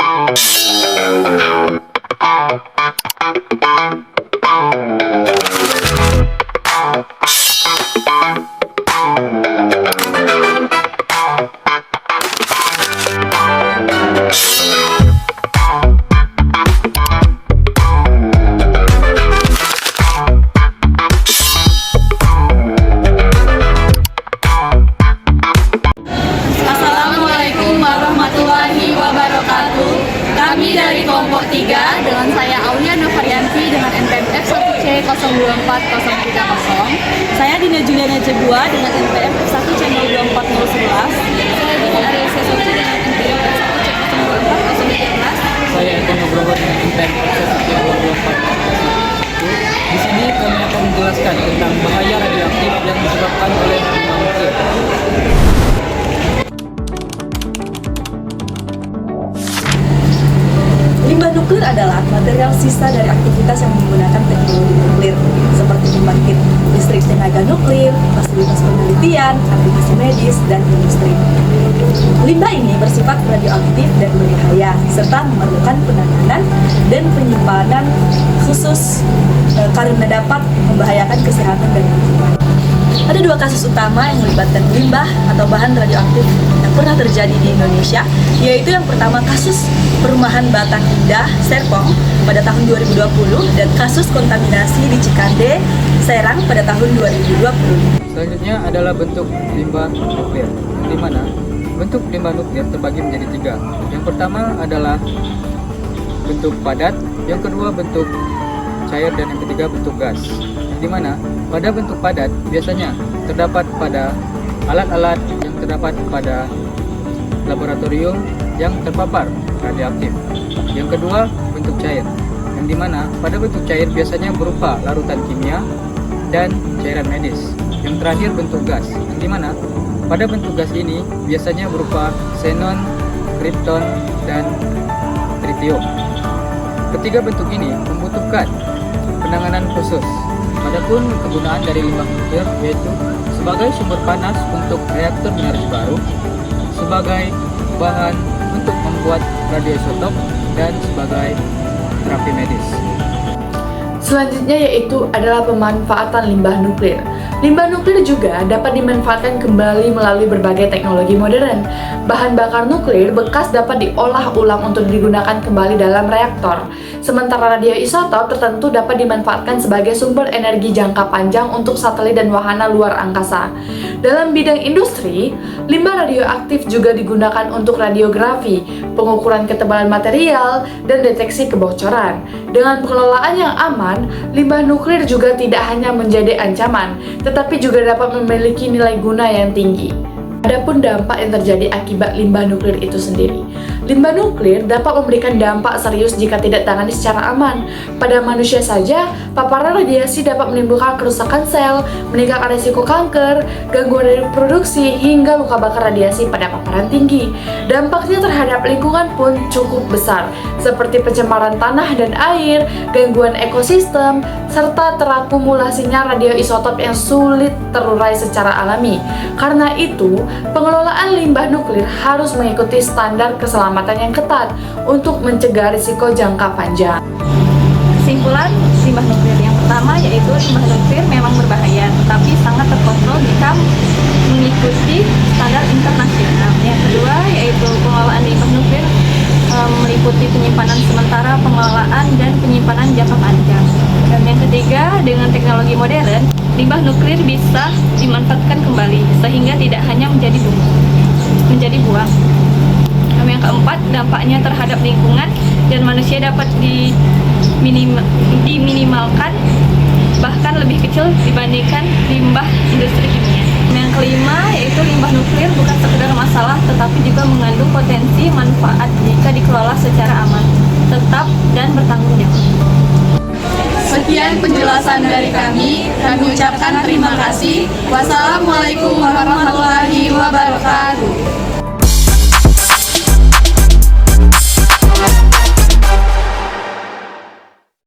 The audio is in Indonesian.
Assalamualaikum warahmatullahi wabarakatuh. Kami dari kelompok 3 dengan saya Aulia Novarianti dengan NPM F1C024030. Saya Dina Juliana Jebua dengan NPM F1C024011. Saya Dina Arya Sesoji dengan NPM F1C024013. Saya Eko Nugroho dengan NPM F1C024011. Di sini kami akan menjelaskan tentang bahaya radioaktif yang disebabkan oleh limbah nuklir. Limbah nuklir adalah material sisa dari aktivitas yang menggunakan teknologi nuklir, seperti pembangkit listrik tenaga nuklir, fasilitas penelitian, aplikasi medis, dan industri. Limbah ini bersifat radioaktif dan berbahaya, serta memerlukan penanganan dan penyimpanan khusus karena dapat membahayakan kesehatan dan lingkungan. Ada 2 kasus utama yang melibatkan limbah atau bahan radioaktif yang pernah terjadi di Indonesia, yaitu yang pertama kasus perumahan Batan Indah, Serpong pada tahun 2020 dan kasus kontaminasi di Cikande, Serang pada tahun 2020. Selanjutnya adalah bentuk limbah nuklir, di mana bentuk limbah nuklir terbagi menjadi 3. Yang pertama adalah bentuk padat, yang kedua bentuk cair, dan yang ketiga bentuk gas. Yang dimana pada bentuk padat biasanya terdapat pada alat-alat yang terdapat pada laboratorium yang terpapar radioaktif. Yang kedua bentuk cair, yang dimana pada bentuk cair biasanya berupa larutan kimia dan cairan medis. Yang terakhir bentuk gas, yang dimana pada bentuk gas ini biasanya berupa xenon, krypton, dan tritium. Ketiga bentuk ini membutuhkan penanganan khusus. Adapun kegunaan dari limbah nuklir yaitu sebagai sumber panas untuk reaktor energi baru, sebagai bahan untuk membuat radioisotop, dan sebagai terapi medis. Selanjutnya yaitu adalah pemanfaatan limbah nuklir. Limbah nuklir juga dapat dimanfaatkan kembali melalui berbagai teknologi modern. Bahan bakar nuklir bekas dapat diolah ulang untuk digunakan kembali dalam reaktor. Sementara radioisotop tertentu dapat dimanfaatkan sebagai sumber energi jangka panjang untuk satelit dan wahana luar angkasa. Dalam bidang industri, limbah radioaktif juga digunakan untuk radiografi, pengukuran ketebalan material, dan deteksi kebocoran. Dengan pengelolaan yang aman, limbah nuklir juga tidak hanya menjadi ancaman, tetapi juga dapat memiliki nilai guna yang tinggi. Adapun dampak yang terjadi akibat limbah nuklir itu sendiri. Limbah nuklir dapat memberikan dampak serius jika tidak ditangani secara aman. Pada manusia saja, paparan radiasi dapat menimbulkan kerusakan sel, meningkatkan risiko kanker, gangguan reproduksi, hingga luka bakar radiasi pada paparan tinggi. Dampaknya terhadap lingkungan pun cukup besar, seperti pencemaran tanah dan air, gangguan ekosistem, serta terakumulasinya radioisotop yang sulit terurai secara alami. Karena itu, pengelolaan limbah nuklir harus mengikuti standar keselamatan yang ketat untuk mencegah risiko jangka panjang. Kesimpulan limbah nuklir yang pertama yaitu limbah nuklir memang berbahaya, tetapi sangat terkontrol jika mengikuti standar internasional. Yang kedua yaitu pengelolaan limbah nuklir meliputi penyimpanan sementara, pengelolaan, dan penyimpanan jangka panjang. Dan yang ketiga, dengan teknologi modern, limbah nuklir bisa dimanfaatkan kembali sehingga tidak hanya menjadi buang. Yang keempat, dampaknya terhadap lingkungan dan manusia dapat diminimalkan, bahkan lebih kecil dibandingkan limbah industri kimia. Yang kelima yaitu limbah nuklir bukan sekedar masalah, tetapi juga mengandung potensi manfaat jika dikelola secara aman, tetap, dan bertanggung jawab. Sekian penjelasan dari kami ucapkan terima kasih. Wassalamualaikum warahmatullahi wabarakatuh.